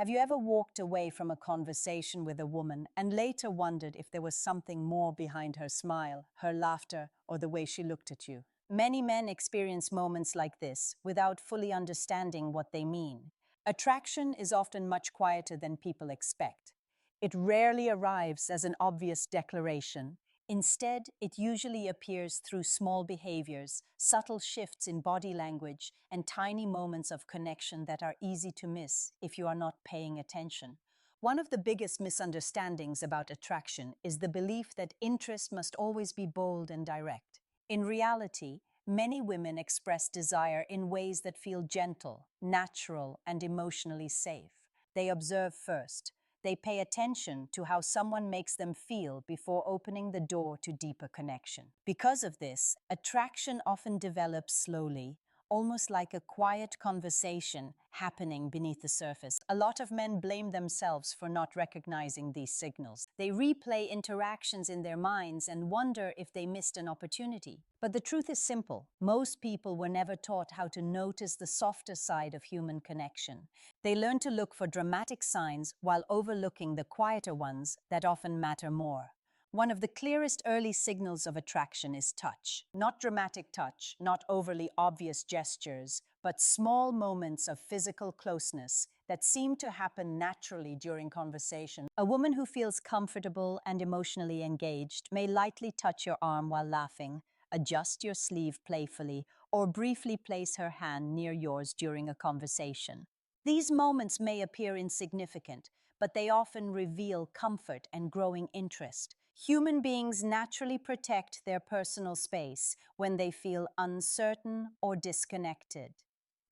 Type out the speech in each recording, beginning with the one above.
Have you ever walked away from a conversation with a woman and later wondered if there was something more behind her smile, her laughter, or the way she looked at you? Many men experience moments like this without fully understanding what they mean. Attraction is often much quieter than people expect. It rarely arrives as an obvious declaration. Instead, it usually appears through small behaviors, subtle shifts in body language, and tiny moments of connection that are easy to miss if you are not paying attention. One of the biggest misunderstandings about attraction is the belief that interest must always be bold and direct. In reality, many women express desire in ways that feel gentle, natural, and emotionally safe. They observe first. They pay attention to how someone makes them feel before opening the door to deeper connection. Because of this, attraction often develops slowly, almost like a quiet conversation happening beneath the surface. A lot of men blame themselves for not recognizing these signals. They replay interactions in their minds and wonder if they missed an opportunity. But the truth is simple. Most people were never taught how to notice the softer side of human connection. They learn to look for dramatic signs while overlooking the quieter ones that often matter more. One of the clearest early signals of attraction is touch. Not dramatic touch, not overly obvious gestures, but small moments of physical closeness that seem to happen naturally during conversation. A woman who feels comfortable and emotionally engaged may lightly touch your arm while laughing, adjust your sleeve playfully, or briefly place her hand near yours during a conversation. These moments may appear insignificant, but they often reveal comfort and growing interest. Human beings naturally protect their personal space when they feel uncertain or disconnected.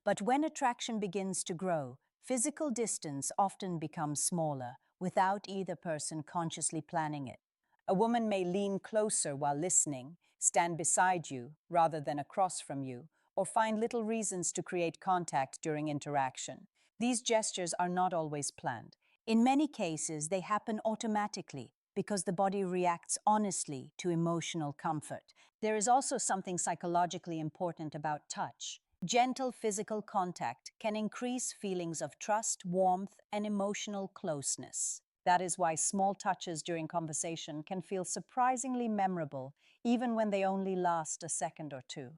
But when attraction begins to grow, physical distance often becomes smaller without either person consciously planning it. A woman may lean closer while listening, stand beside you rather than across from you, or find little reasons to create contact during interaction. These gestures are not always planned. In many cases, they happen automatically because the body reacts honestly to emotional comfort. There is also something psychologically important about touch. Gentle physical contact can increase feelings of trust, warmth, and emotional closeness. That is why small touches during conversation can feel surprisingly memorable, even when they only last a second or two.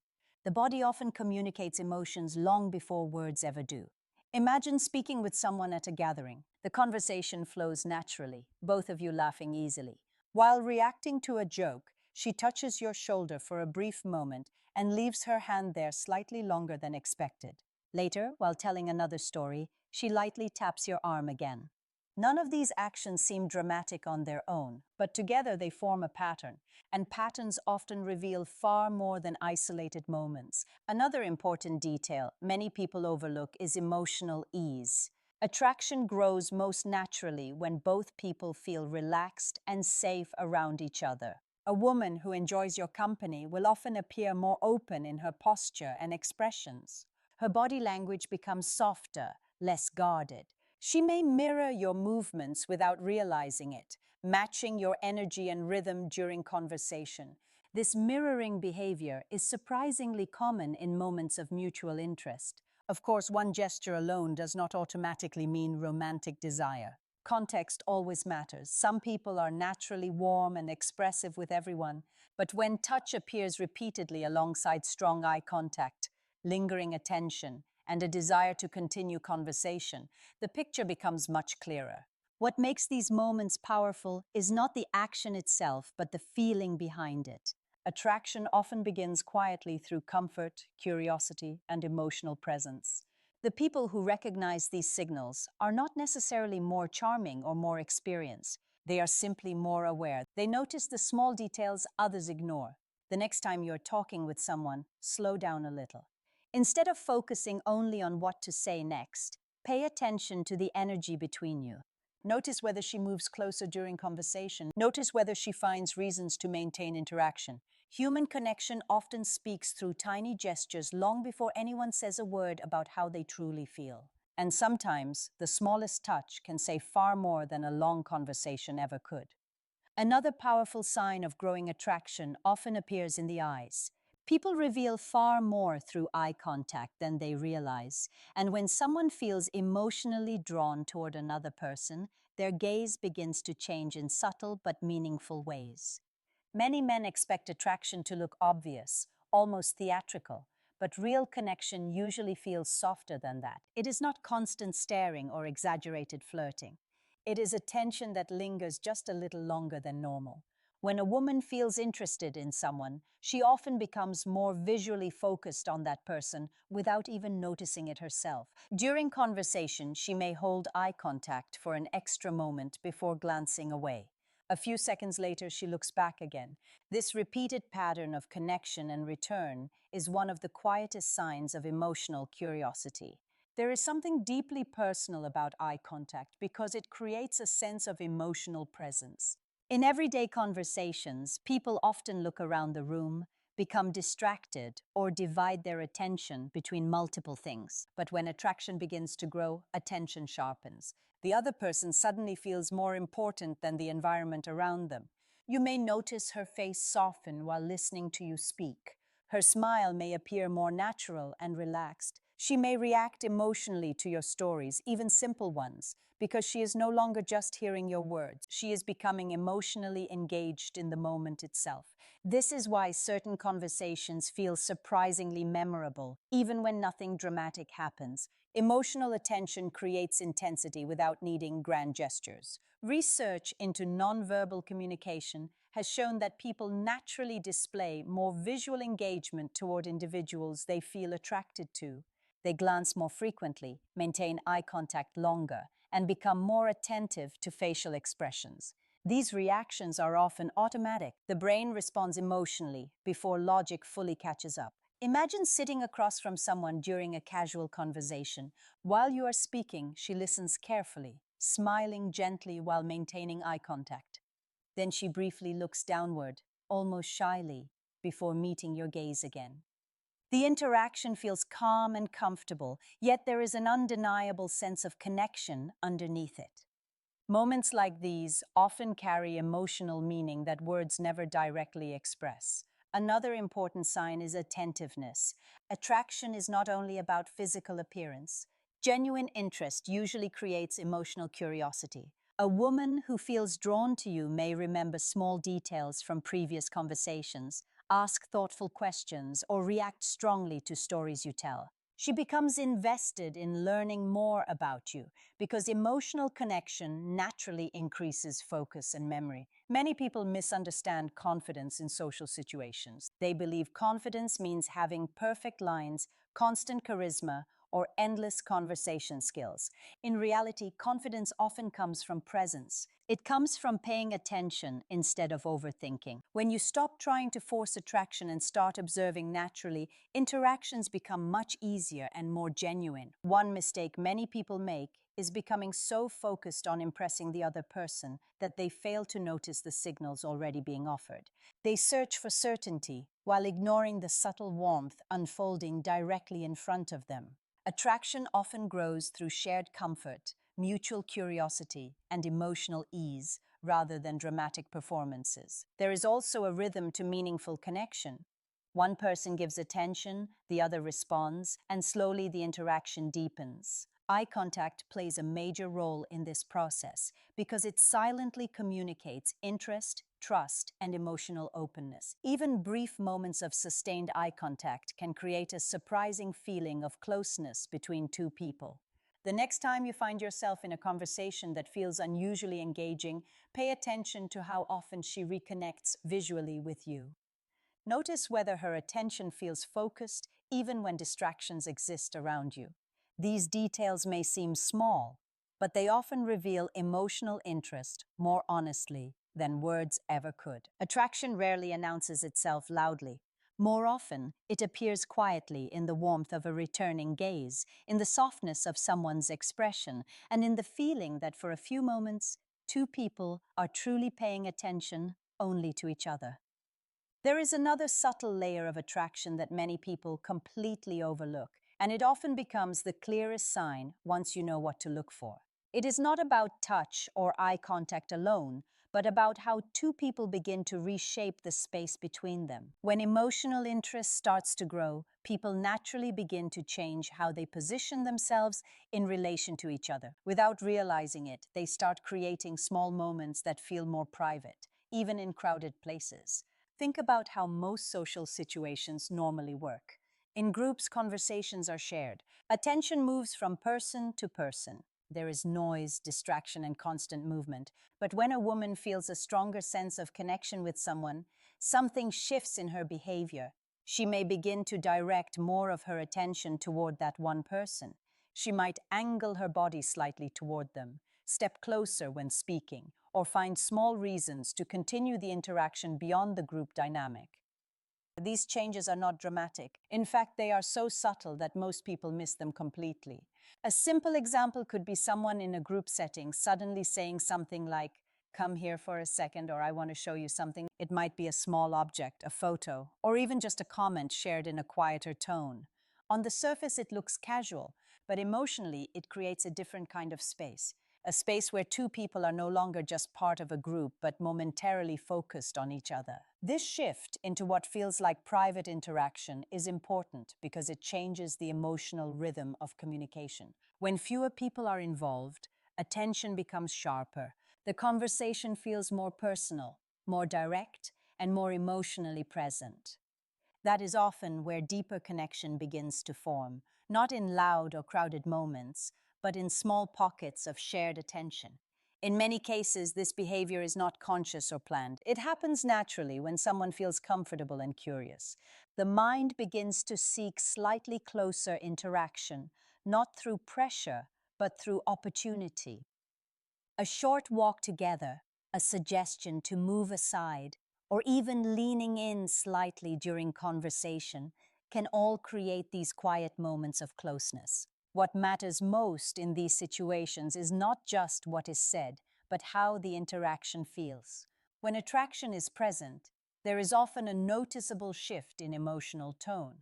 The body often communicates emotions long before words ever do. Imagine speaking with someone at a gathering. The conversation flows naturally, both of you laughing easily. While reacting to a joke, she touches your shoulder for a brief moment and leaves her hand there slightly longer than expected. Later, while telling another story, she lightly taps your arm again. None of these actions seem dramatic on their own, but together they form a pattern, and patterns often reveal far more than isolated moments. Another important detail many people overlook is emotional ease. Attraction grows most naturally when both people feel relaxed and safe around each other. A woman who enjoys your company will often appear more open in her posture and expressions. Her body language becomes softer, less guarded. She may mirror your movements without realizing it, matching your energy and rhythm during conversation. This mirroring behavior is surprisingly common in moments of mutual interest. Of course, one gesture alone does not automatically mean romantic desire. Context always matters. Some people are naturally warm and expressive with everyone, but when touch appears repeatedly alongside strong eye contact, lingering attention, and a desire to continue conversation, the picture becomes much clearer. What makes these moments powerful is not the action itself, but the feeling behind it. Attraction often begins quietly through comfort, curiosity, and emotional presence. The people who recognize these signals are not necessarily more charming or more experienced. They are simply more aware. They notice the small details others ignore. The next time you're talking with someone, slow down a little. Instead of focusing only on what to say next, pay attention to the energy between you. Notice whether she moves closer during conversation. Notice whether she finds reasons to maintain interaction. Human connection often speaks through tiny gestures long before anyone says a word about how they truly feel. And sometimes, the smallest touch can say far more than a long conversation ever could. Another powerful sign of growing attraction often appears in the eyes. People reveal far more through eye contact than they realize, and when someone feels emotionally drawn toward another person, their gaze begins to change in subtle but meaningful ways. Many men expect attraction to look obvious, almost theatrical, but real connection usually feels softer than that. It is not constant staring or exaggerated flirting. It is attention that lingers just a little longer than normal. When a woman feels interested in someone, she often becomes more visually focused on that person without even noticing it herself. During conversation, she may hold eye contact for an extra moment before glancing away. A few seconds later, she looks back again. This repeated pattern of connection and return is one of the quietest signs of emotional curiosity. There is something deeply personal about eye contact because it creates a sense of emotional presence. In everyday conversations, people often look around the room, become distracted, or divide their attention between multiple things. But when attraction begins to grow, attention sharpens. The other person suddenly feels more important than the environment around them. You may notice her face soften while listening to you speak. Her smile may appear more natural and relaxed. She may react emotionally to your stories, even simple ones, because she is no longer just hearing your words. She is becoming emotionally engaged in the moment itself. This is why certain conversations feel surprisingly memorable, even when nothing dramatic happens. Emotional attention creates intensity without needing grand gestures. Research into nonverbal communication has shown that people naturally display more visual engagement toward individuals they feel attracted to. They glance more frequently, maintain eye contact longer, and become more attentive to facial expressions. These reactions are often automatic. The brain responds emotionally before logic fully catches up. Imagine sitting across from someone during a casual conversation. While you are speaking, she listens carefully, smiling gently while maintaining eye contact. Then she briefly looks downward, almost shyly, before meeting your gaze again. The interaction feels calm and comfortable, yet there is an undeniable sense of connection underneath it. Moments like these often carry emotional meaning that words never directly express. Another important sign is attentiveness. Attraction is not only about physical appearance. Genuine interest usually creates emotional curiosity. A woman who feels drawn to you may remember small details from previous conversations, ask thoughtful questions, or react strongly to stories you tell. She becomes invested in learning more about you because emotional connection naturally increases focus and memory. Many people misunderstand confidence in social situations. They believe confidence means having perfect lines, constant charisma, or endless conversation skills. In reality, confidence often comes from presence. It comes from paying attention instead of overthinking. When you stop trying to force attraction and start observing naturally, interactions become much easier and more genuine. One mistake many people make is becoming so focused on impressing the other person that they fail to notice the signals already being offered. They search for certainty while ignoring the subtle warmth unfolding directly in front of them. Attraction often grows through shared comfort, mutual curiosity, and emotional ease rather than dramatic performances. There is also a rhythm to meaningful connection. One person gives attention, the other responds, and slowly the interaction deepens. Eye contact plays a major role in this process because it silently communicates interest, trust, and emotional openness. Even brief moments of sustained eye contact can create a surprising feeling of closeness between two people. The next time you find yourself in a conversation that feels unusually engaging, pay attention to how often she reconnects visually with you. Notice whether her attention feels focused even when distractions exist around you. These details may seem small, but they often reveal emotional interest more honestly than words ever could. Attraction rarely announces itself loudly. More often, it appears quietly in the warmth of a returning gaze, in the softness of someone's expression, and in the feeling that for a few moments, two people are truly paying attention only to each other. There is another subtle layer of attraction that many people completely overlook, and it often becomes the clearest sign once you know what to look for. It is not about touch or eye contact alone, but about how two people begin to reshape the space between them. When emotional interest starts to grow, people naturally begin to change how they position themselves in relation to each other. Without realizing it, they start creating small moments that feel more private, even in crowded places. Think about how most social situations normally work. In groups, conversations are shared. Attention moves from person to person. There is noise, distraction, and constant movement. But when a woman feels a stronger sense of connection with someone, something shifts in her behavior. She may begin to direct more of her attention toward that one person. She might angle her body slightly toward them, step closer when speaking, or find small reasons to continue the interaction beyond the group dynamic. These changes are not dramatic. In fact, they are so subtle that most people miss them completely. A simple example could be someone in a group setting suddenly saying something like, "Come here for a second," or "I want to show you something." It might be a small object, a photo, or even just a comment shared in a quieter tone. On the surface, it looks casual, but emotionally, it creates a different kind of space. A space where two people are no longer just part of a group, but momentarily focused on each other. This shift into what feels like private interaction is important because it changes the emotional rhythm of communication. When fewer people are involved, attention becomes sharper. The conversation feels more personal, more direct, and more emotionally present. That is often where deeper connection begins to form, not in loud or crowded moments, but in small pockets of shared attention. In many cases, this behavior is not conscious or planned. It happens naturally when someone feels comfortable and curious. The mind begins to seek slightly closer interaction, not through pressure, but through opportunity. A short walk together, a suggestion to move aside, or even leaning in slightly during conversation can all create these quiet moments of closeness. What matters most in these situations is not just what is said, but how the interaction feels. When attraction is present, there is often a noticeable shift in emotional tone.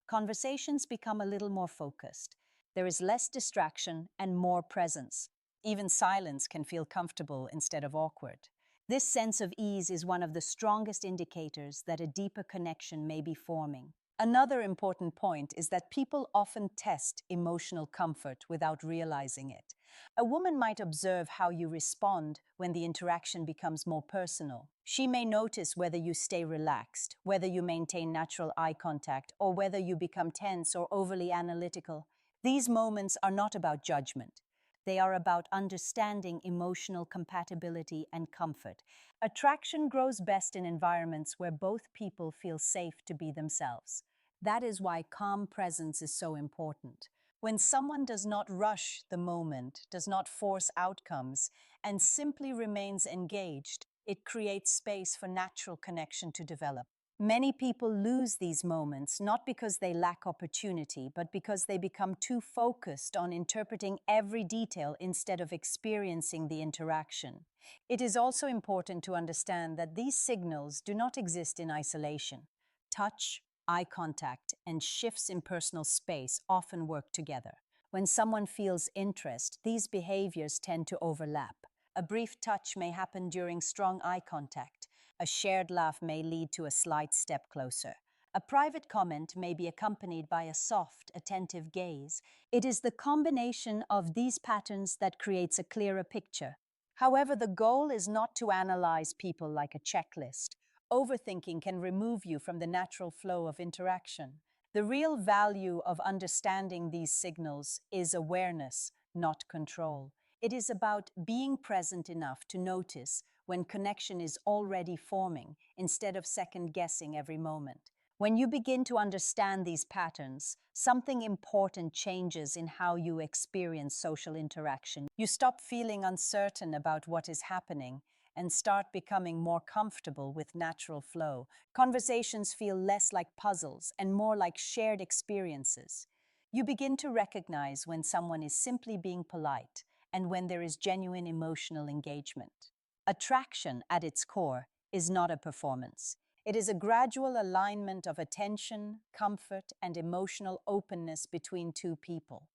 Conversations become a little more focused. There is less distraction and more presence. Even silence can feel comfortable instead of awkward. This sense of ease is one of the strongest indicators that a deeper connection may be forming. Another important point is that people often test emotional comfort without realizing it. A woman might observe how you respond when the interaction becomes more personal. She may notice whether you stay relaxed, whether you maintain natural eye contact, or whether you become tense or overly analytical. These moments are not about judgment. They are about understanding emotional compatibility and comfort. Attraction grows best in environments where both people feel safe to be themselves. That is why calm presence is so important. When someone does not rush the moment, does not force outcomes, and simply remains engaged, it creates space for natural connection to develop. Many people lose these moments not because they lack opportunity, but because they become too focused on interpreting every detail instead of experiencing the interaction. It is also important to understand that these signals do not exist in isolation. Touch, eye contact, and shifts in personal space often work together. When someone feels interest, these behaviors tend to overlap. A brief touch may happen during strong eye contact. A shared laugh may lead to a slight step closer. A private comment may be accompanied by a soft, attentive gaze. It is the combination of these patterns that creates a clearer picture. However, the goal is not to analyze people like a checklist. Overthinking can remove you from the natural flow of interaction. The real value of understanding these signals is awareness, not control. It is about being present enough to notice when connection is already forming instead of second guessing every moment. When you begin to understand these patterns, something important changes in how you experience social interaction. You stop feeling uncertain about what is happening and start becoming more comfortable with natural flow. Conversations feel less like puzzles and more like shared experiences. You begin to recognize when someone is simply being polite and when there is genuine emotional engagement. Attraction, at its core, is not a performance. It is a gradual alignment of attention, comfort, and emotional openness between two people.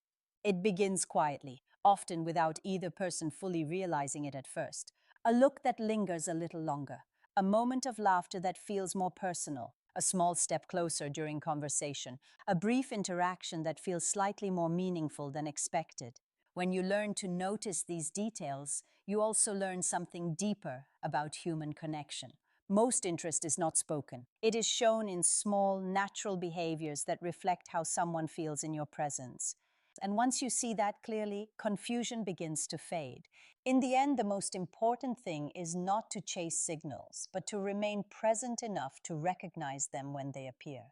It begins quietly, often without either person fully realizing it at first. A look that lingers a little longer, a moment of laughter that feels more personal, a small step closer during conversation, a brief interaction that feels slightly more meaningful than expected. When you learn to notice these details, you also learn something deeper about human connection. Most interest is not spoken. It is shown in small, natural behaviors that reflect how someone feels in your presence. And once you see that clearly, confusion begins to fade. In the end, the most important thing is not to chase signals, but to remain present enough to recognize them when they appear.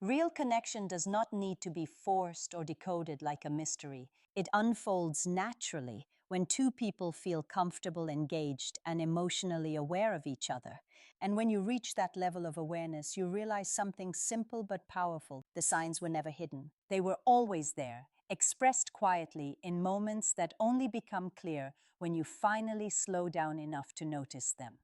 Real connection does not need to be forced or decoded like a mystery. It unfolds naturally when two people feel comfortable, engaged, and emotionally aware of each other. And when you reach that level of awareness, you realize something simple but powerful. The signs were never hidden. They were always there, expressed quietly in moments that only become clear when you finally slow down enough to notice them.